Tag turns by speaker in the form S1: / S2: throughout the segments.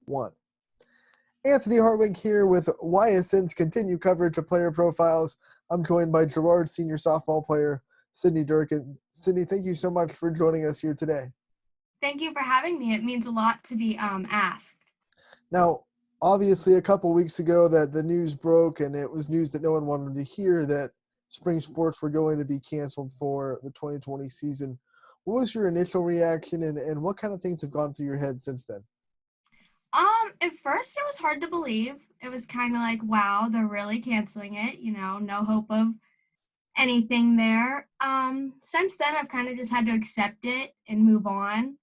S1: One. Anthony Hartwig here with YSN's continued coverage of player profiles. I'm joined by Girard senior softball player Sidney Durkin. Sidney, thank you so much for joining us here today.
S2: Thank you for having me. It means a lot to be asked.
S1: Now, obviously, a couple weeks ago that the news broke, and it was news that no one wanted to hear, that spring sports were going to be canceled for the 2020 season. What was your initial reaction, and what kind of things have gone through your head since then?
S2: At first it was hard to believe. It was kind of like, wow, they're really canceling it, no hope of anything there. Since then I've kind of just had to accept it and move on.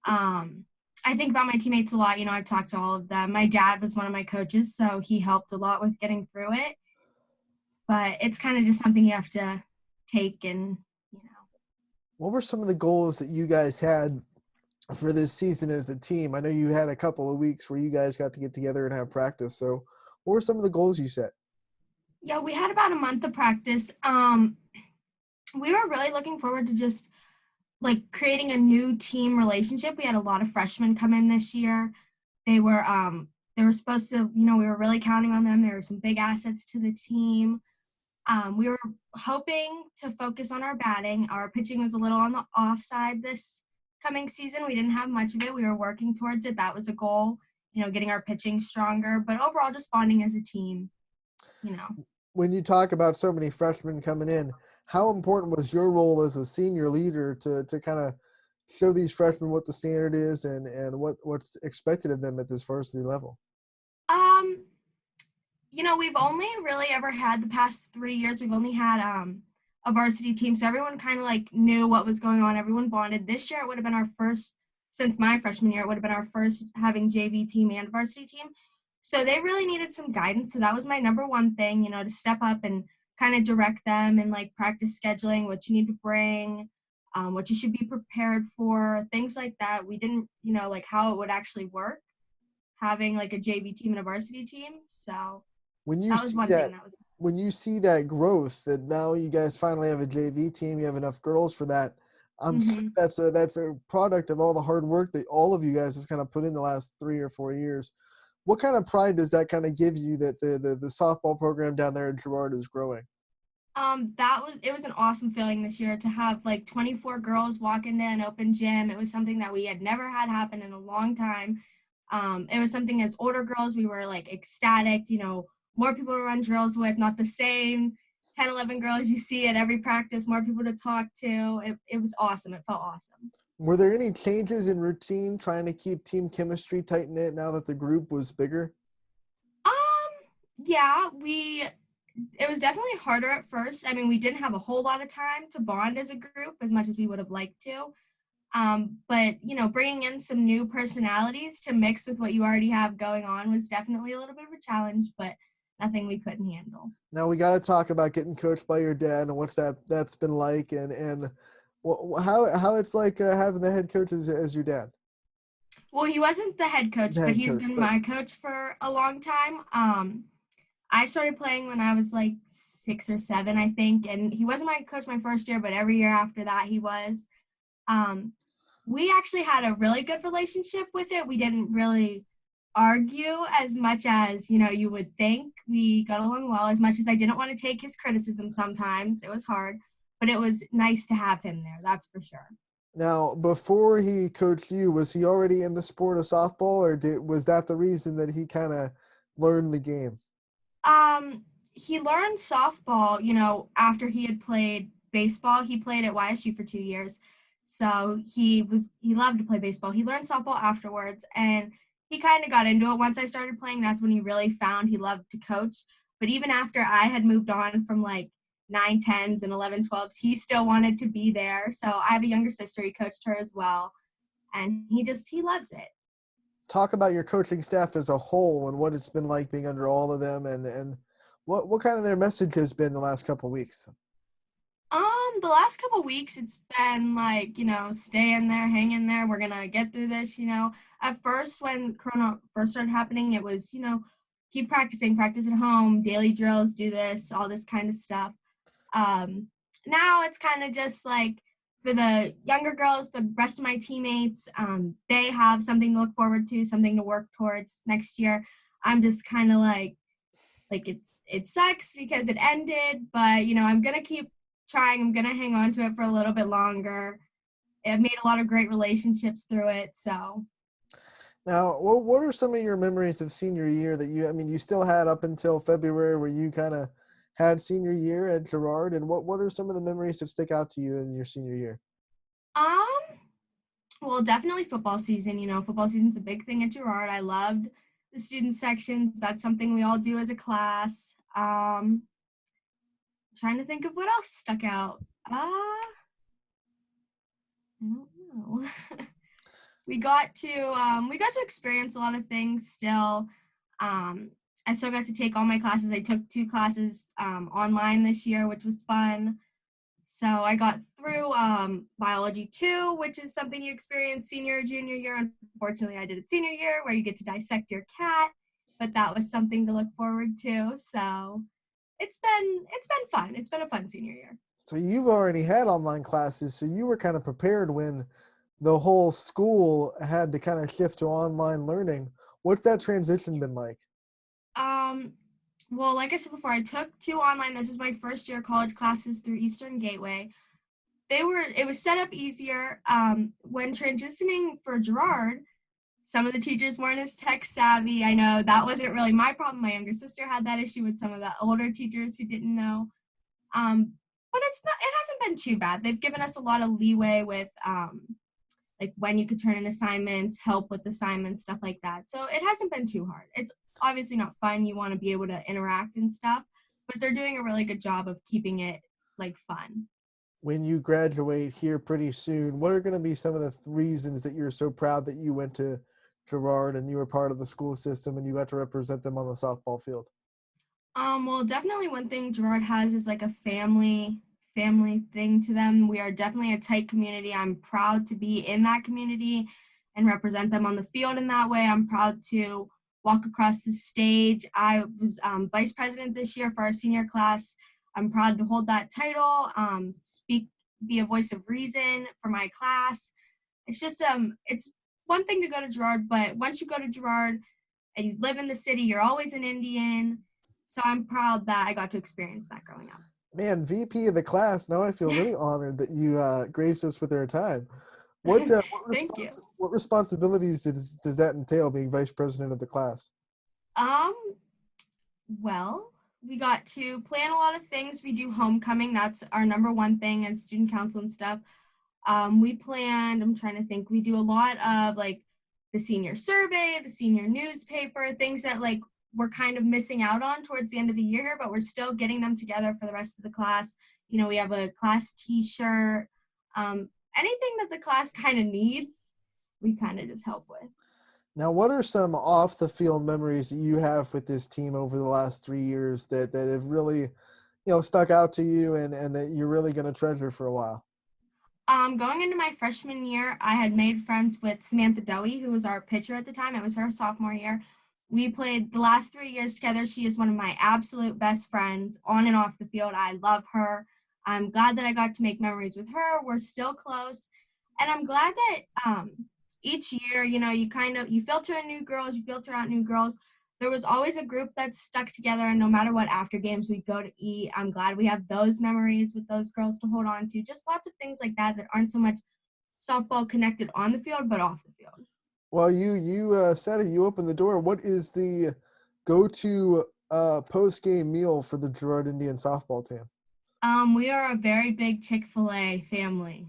S2: I think about my teammates a lot. I've talked to all of them. My dad was one of my coaches, so he helped a lot with getting through it. But it's kind of just something you have to take and.
S1: What were some of the goals that you guys had for this season as a team? I know you had a couple of weeks where you guys got to get together and have practice. So what were some of the goals you set?
S2: Yeah, we had about a month of practice. We were really looking forward to just creating a new team relationship. We had a lot of freshmen come in this year. They were supposed to, we were really counting on them. There were some big assets to the team. We were hoping to focus on our batting. Our pitching was a little on the off side this coming season. We didn't have much of it. We were working towards it. That was a goal, getting our pitching stronger, but overall just bonding as a team.
S1: When you talk about so many freshmen coming in, how important was your role as a senior leader to kind of show these freshmen what the standard is and what's expected of them at this varsity level?
S2: We've only really ever had the past 3 years, we've only had a varsity team. So everyone kind of knew what was going on. Everyone bonded. This year it would have been our first, since my freshman year, it would have been our first having JV team and varsity team. So they really needed some guidance. So that was my number one thing, to step up and kind of direct them and practice scheduling, what you need to bring, what you should be prepared for, things like that. We didn't, how it would actually work, having a JV team and a varsity team. So
S1: When you
S2: that was
S1: see
S2: one
S1: that,
S2: thing that was.
S1: when you see that growth, that now you guys finally have a JV team, you have enough girls for that. I'm sure
S2: Mm-hmm.
S1: that's a product of all the hard work that all of you guys have kind of put in the last 3 or 4 years. What kind of pride does that kind of give you that the softball program down there in Girard is growing?
S2: It was an awesome feeling this year to have 24 girls walk into an open gym. It was something that we had never had happen in a long time. It was something as older girls, we were ecstatic, more people to run drills with, not the same 10, 11 girls you see at every practice, more people to talk to. It was awesome. It felt awesome.
S1: Were there any changes in routine trying to keep team chemistry tight knit now that the group was bigger?
S2: Yeah, it was definitely harder at first. I mean, we didn't have a whole lot of time to bond as a group as much as we would have liked to. But, bringing in some new personalities to mix with what you already have going on was definitely a little bit of a challenge, but nothing we couldn't handle.
S1: Now we got to talk about getting coached by your dad and what's that's been like, and how it's like having the head coach as your dad.
S2: Well, he wasn't the head
S1: The
S2: coach, but
S1: head
S2: he's
S1: coach,
S2: been
S1: but
S2: my coach for a long time. I started playing when I was 6 or 7, I think, and he wasn't my coach my first year, but every year after that he was. We actually had a really good relationship with it. We didn't really argue as much as, you would think. We got along well, as much as I didn't want to take his criticism sometimes. It was hard, but it was nice to have him there, that's for sure.
S1: now before he coached you, was he already in the sport of softball, or was that the reason that he kind of learned the game?
S2: He learned softball, after he had played baseball. He played at YSU for 2 years. So he loved to play baseball. He learned softball afterwards, and he kind of got into it. Once I started playing, that's when he really found he loved to coach. But even after I had moved on from 9-10s and 11-12s, he still wanted to be there. So I have a younger sister. He coached her as well. And he loves it.
S1: Talk about your coaching staff as a whole and what it's been like being under all of them, and what kind of their message has been the last couple of weeks.
S2: The last couple of weeks, it's been stay in there, hang in there. We're gonna get through this. At first, when Corona first started happening, it was keep practicing, practice at home, daily drills, do this, all this kind of stuff. Now it's kind of just for the younger girls, the rest of my teammates, they have something to look forward to, something to work towards next year. I'm just kind of like it sucks because it ended, but I'm gonna keep trying. I'm gonna hang on to it for a little bit longer. I've made a lot of great relationships through it, so.
S1: Now, what are some of your memories of senior year that you still had up until February where you kind of had senior year at Girard, and what are some of the memories that stick out to you in your senior year?
S2: Um, well, definitely football season. Football season's a big thing at Girard. I loved the student sections. That's something we all do as a class. Trying to think of what else stuck out. I don't know. We got to experience a lot of things still. Um, I still got to take all my classes. I took 2 classes online this year, which was fun. So I got through biology 2, which is something you experience senior, junior year. Unfortunately, I did it senior year where you get to dissect your cat, but that was something to look forward to. So it's been fun. It's been a fun senior year.
S1: So you've already had online classes, so you were kind of prepared when the whole school had to kind of shift to online learning. What's that transition been like?
S2: Um, well, like I said before, I took 2 online. This is my first year college classes through Eastern Gateway. It was set up easier. When transitioning for Girard, some of the teachers weren't as tech savvy. I know that wasn't really my problem. My younger sister had that issue with some of the older teachers who didn't know. But it hasn't been too bad. They've given us a lot of leeway with like when you could turn in assignments, help with assignments, stuff like that. So it hasn't been too hard. It's obviously not fun. You want to be able to interact and stuff, but they're doing a really good job of keeping it like fun.
S1: When you graduate here pretty soon, what are going to be some of the reasons that you're so proud that you went to Girard and you were part of the school system and you got to represent them on the softball field?
S2: Well, definitely one thing Girard has is like a family thing to them. We are definitely a tight community. I'm proud to be in that community and represent them on the field in that way. I'm proud to walk across the stage. I was vice president this year for our senior class. I'm proud to hold that title, be a voice of reason for my class. It's just it's one thing to go to Girard, but once you go to Girard and you live in the city, you're always an Indian. So I'm proud that I got to experience that growing up.
S1: Man, VP of the class. Now I feel really honored that you graced us with your time. What
S2: Thank you.
S1: what responsibilities does that entail, being vice president of the class?
S2: Um, well, we got to plan a lot of things. We do homecoming. That's our number one thing as student council and stuff. I'm trying to think, we do a lot of like the senior survey, the senior newspaper, things that like we're kind of missing out on towards the end of the year, but we're still getting them together for the rest of the class. We have a class t-shirt, anything that the class kind of needs, we kind of just help with.
S1: Now, what are some off the field memories that you have with this team over the last 3 years that have really, stuck out to you and that you're really going to treasure for a while?
S2: Going into my freshman year, I had made friends with Samantha Dowie, who was our pitcher at the time. It was her sophomore year. We played the last 3 years together. She is one of my absolute best friends on and off the field. I love her. I'm glad that I got to make memories with her. We're still close. And I'm glad that each year, you filter in new girls, you filter out new girls. There was always a group that stuck together, and no matter what, after games, we'd go to eat. I'm glad we have those memories with those girls to hold on to. Just lots of things like that aren't so much softball connected on the field, but off the field.
S1: Well, you said it. You opened the door. What is the go-to post game meal for the Girard Indian softball team?
S2: We are a very big Chick-fil-A family.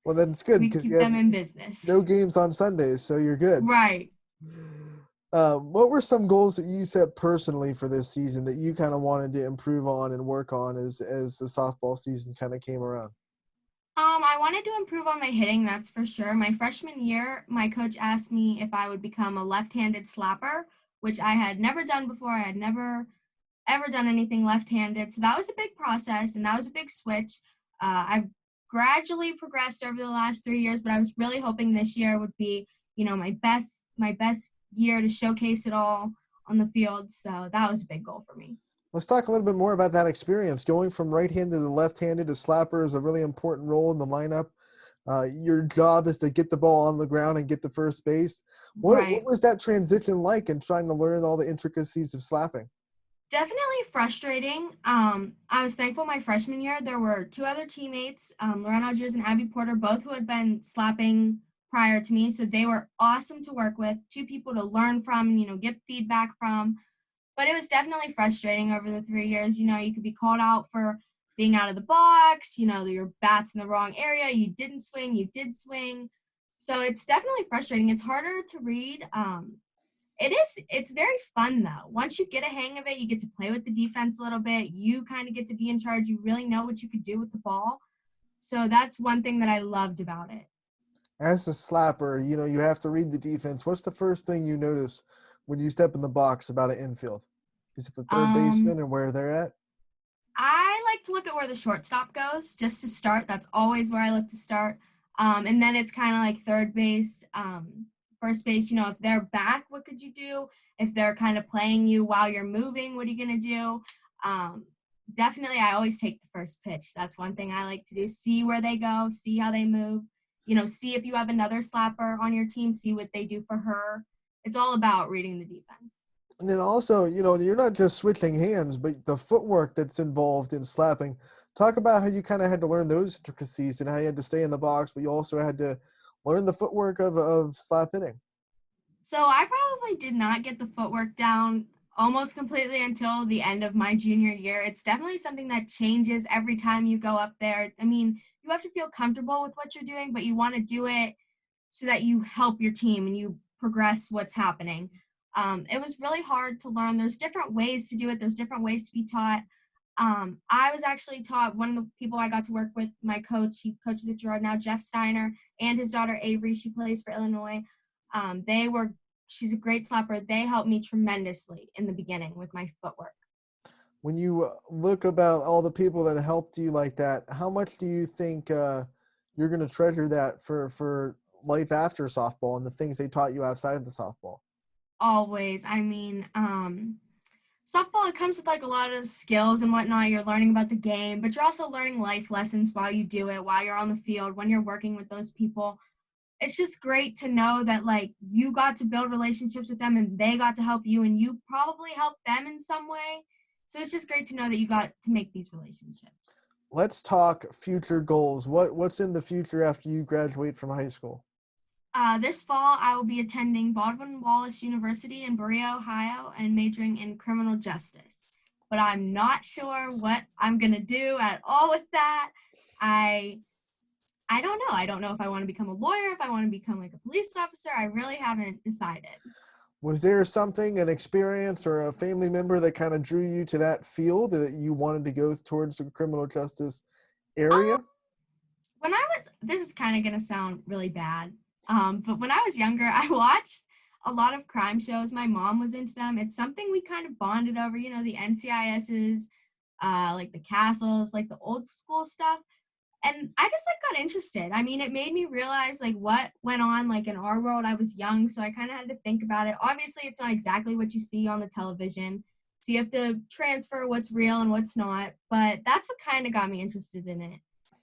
S1: Well, then it's good
S2: We
S1: because you
S2: keep
S1: have
S2: them in business.
S1: no games on Sundays, so you're good.
S2: Right.
S1: What were some goals that you set personally for this season that you kind of wanted to improve on and work on as the softball season kind of came around?
S2: I wanted to improve on my hitting, that's for sure. My freshman year, my coach asked me if I would become a left-handed slapper, which I had never done before. I had never ever done anything left-handed. So that was a big process and that was a big switch. I've gradually progressed over the last 3 years, but I was really hoping this year would be, my best year to showcase it all on the field. So that was a big goal for me.
S1: Let's talk a little bit more about that experience. Going from right-handed to left-handed to slapper is a really important role in the lineup. Your job is to get the ball on the ground and get to first base. What
S2: Right.
S1: was that transition like in trying to learn all the intricacies of slapping?
S2: Definitely frustrating. I was thankful my freshman year there were two other teammates, Lauren Algiers and Abby Porter, both who had been slapping prior to me. So they were awesome to work with, two people to learn from and, get feedback from. But it was definitely frustrating over the 3 years. You could be called out for being out of the box, your bat's in the wrong area, you didn't swing, you did swing. So it's definitely frustrating. It's harder to read. It's very fun though. Once you get a hang of it, you get to play with the defense a little bit. You kind of get to be in charge. You really know what you could do with the ball. So that's one thing that I loved about it.
S1: As a slapper, you have to read the defense. What's the first thing you notice when you step in the box about an infield? Is it the third
S2: Um,
S1: baseman and where they're at?
S2: I like to look at where the shortstop goes just to start. That's always where I look to start. And then it's kind of like third base, first base. If they're back, what could you do? If they're kind of playing you while you're moving, what are you going to do? Um, Definitely, I always take the first pitch. That's one thing I like to do. See where they go, see how they move. See if you have another slapper on your team, see what they do for her. It's all about reading the defense.
S1: And then also, you're not just switching hands, but the footwork that's involved in slapping. Talk about how you kind of had to learn those intricacies and how you had to stay in the box, but you also had to learn the footwork of slap hitting.
S2: So I probably did not get the footwork down almost completely until the end of my junior year. It's definitely something that changes every time you go up there. I mean, you have to feel comfortable with what you're doing, but you want to do it so that you help your team and you progress what's happening. It was really hard to learn. There's different ways to do it. There's different ways to be taught. I was actually taught, one of the people I got to work with, my coach, he coaches at Girard now, Jeff Steiner, and his daughter Avery, she plays for Illinois. She's a great slapper. They helped me tremendously in the beginning with my footwork.
S1: When you look about all the people that helped you like that, how much do you think you're going to treasure that for life after softball and the things they taught you outside of the softball?
S2: Always. I mean, softball, it comes with like a lot of skills and whatnot. You're learning about the game, but you're also learning life lessons while you do it, while you're on the field, when you're working with those people. It's just great to know that like you got to build relationships with them and they got to help you and you probably helped them in some way. So it's just great to know that you got to make these relationships.
S1: Let's talk future goals. What's in the future after you graduate from high school?
S2: This fall, I will be attending Baldwin Wallace University in Berea, Ohio, and majoring in criminal justice. But I'm not sure what I'm gonna do at all with that. I I don't know. I don't know if I want to become a lawyer, if I want to become like a police officer. I really haven't decided.
S1: Was there something, an experience or a family member that kind of drew you to that field that you wanted to go towards the criminal justice area?
S2: Um, this is kind of gonna sound really bad, but when I was younger, I watched a lot of crime shows. My mom was into them. It's something we kind of bonded over. The NCISs, like the castles, like the old school stuff. And I just like got interested. I mean, it made me realize like what went on like in our world. I was young, so I kind of had to think about it. Obviously, it's not exactly what you see on the television. So you have to transfer what's real and what's not. But that's what kind of got me interested in it.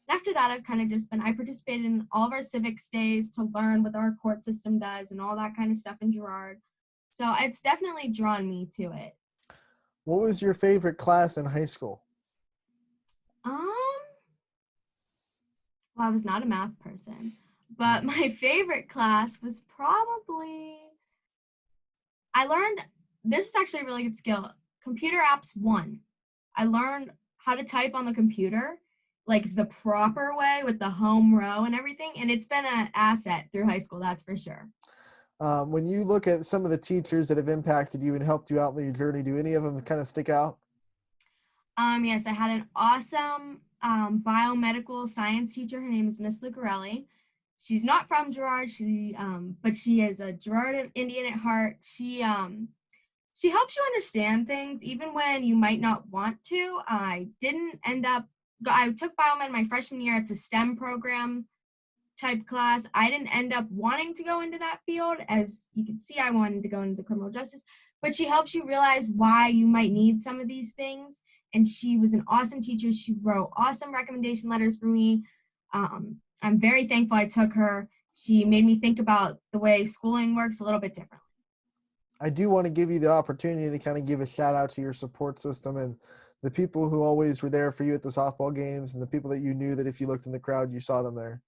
S2: And after that, I've kind of just I participated in all of our civics days to learn what our court system does and all that kind of stuff in Girard. So it's definitely drawn me to it.
S1: What was your favorite class in high school?
S2: Um, Well, I was not a math person, but my favorite class was probably, I learned, this is actually a really good skill. Computer apps 1. I learned how to type on the computer, like the proper way with the home row and everything. And it's been an asset through high school, that's for sure.
S1: When you look at some of the teachers that have impacted you and helped you out in your journey, do any of them kind of stick out?
S2: Yes, I had an awesome biomedical science teacher. Her name is Miss Lucarelli. She's not from Girard, but she is a Girard Indian at heart. She helps you understand things even when you might not want to. I took biomed my freshman year. It's a STEM program type class. I didn't end up wanting to go into that field. As you can see, I wanted to go into criminal justice, but she helps you realize why you might need some of these things. And she was an awesome teacher. She wrote awesome recommendation letters for me. I'm very thankful I took her. She made me think about the way schooling works a little bit differently.
S1: I do want to give you the opportunity to kind of give a shout out to your support system and the people who always were there for you at the softball games and the people that you knew that if you looked in the crowd, you saw them there.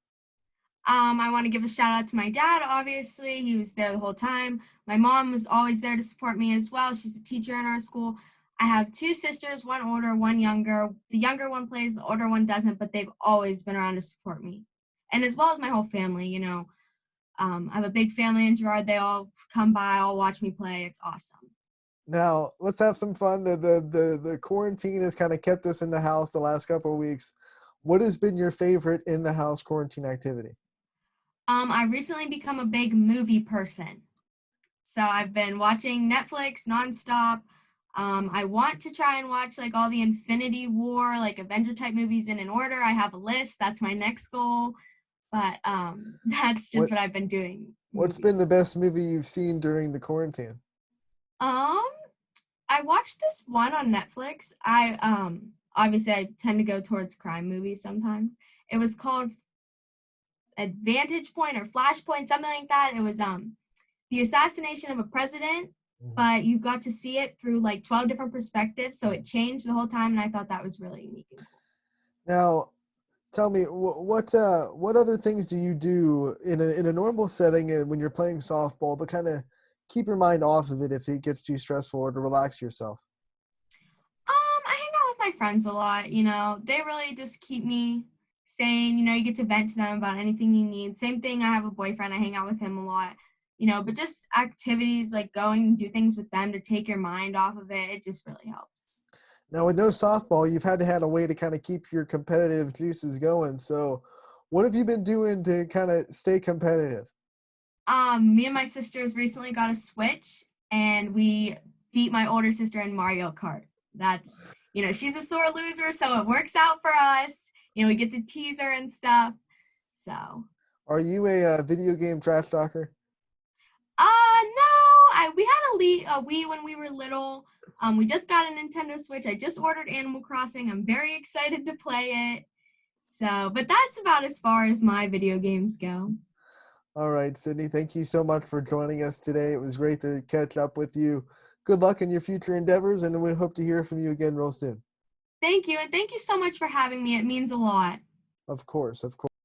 S2: I want to give a shout out to my dad, obviously. He was there the whole time. My mom was always there to support me as well. She's a teacher in our school. I have two sisters, one older, one younger. The younger one plays, the older one doesn't, but they've always been around to support me. And as well as my whole family, you know. I have a big family in Girard. They all come by, all watch me play. It's awesome.
S1: Now, let's have some fun. The quarantine has kind of kept us in the house the last couple of weeks. What has been your favorite in the house quarantine activity?
S2: I've recently become a big movie person. So I've been watching Netflix nonstop. I want to try and watch like all the Infinity War, like Avenger type movies in an order. I have a list. That's my next goal. But that's just
S1: What
S2: what I've been doing.
S1: what's
S2: Movies.
S1: been the best movie you've seen during the quarantine?
S2: Um, I watched this one on Netflix. I obviously I tend to go towards crime movies sometimes. It was called Advantage Point or Flashpoint, something like that. It was the assassination of a president,
S1: Mhm.
S2: but you got to see it through like 12 different perspectives, so it changed the whole time, and I thought that was really unique and cool.
S1: Now, tell me what other things do you do in a normal setting and when you're playing softball to kind of keep your mind off of it if it gets too stressful or to relax yourself?
S2: I hang out with my friends a lot, you know. They really just keep me sane, you know, you get to vent to them about anything you need. Same thing, I have a boyfriend, I hang out with him a lot, you know, but just activities like going and do things with them to take your mind off of it, it just really helps.
S1: Now, with no softball, you've had to had a way to kind of keep your competitive juices going. So, what have you been doing to kind of stay competitive?
S2: Me and my sisters recently got a Switch and we beat my older sister in Mario Kart. That's, you know, she's a sore loser, so it works out for us. You know, we get to tease her and stuff. So,
S1: Are you a video game trash talker?
S2: no, we had a Wii when we were little. We just got a Nintendo Switch. I just ordered Animal Crossing. I'm very excited to play it. So, but that's about as far as my video games go.
S1: All right, Sydney, thank you so much for joining us today. It was great to catch up with you. Good luck in your future endeavors, and we hope to hear from you again real soon.
S2: Thank you, and thank you so much for having me. It means a lot.
S1: Of course, of course.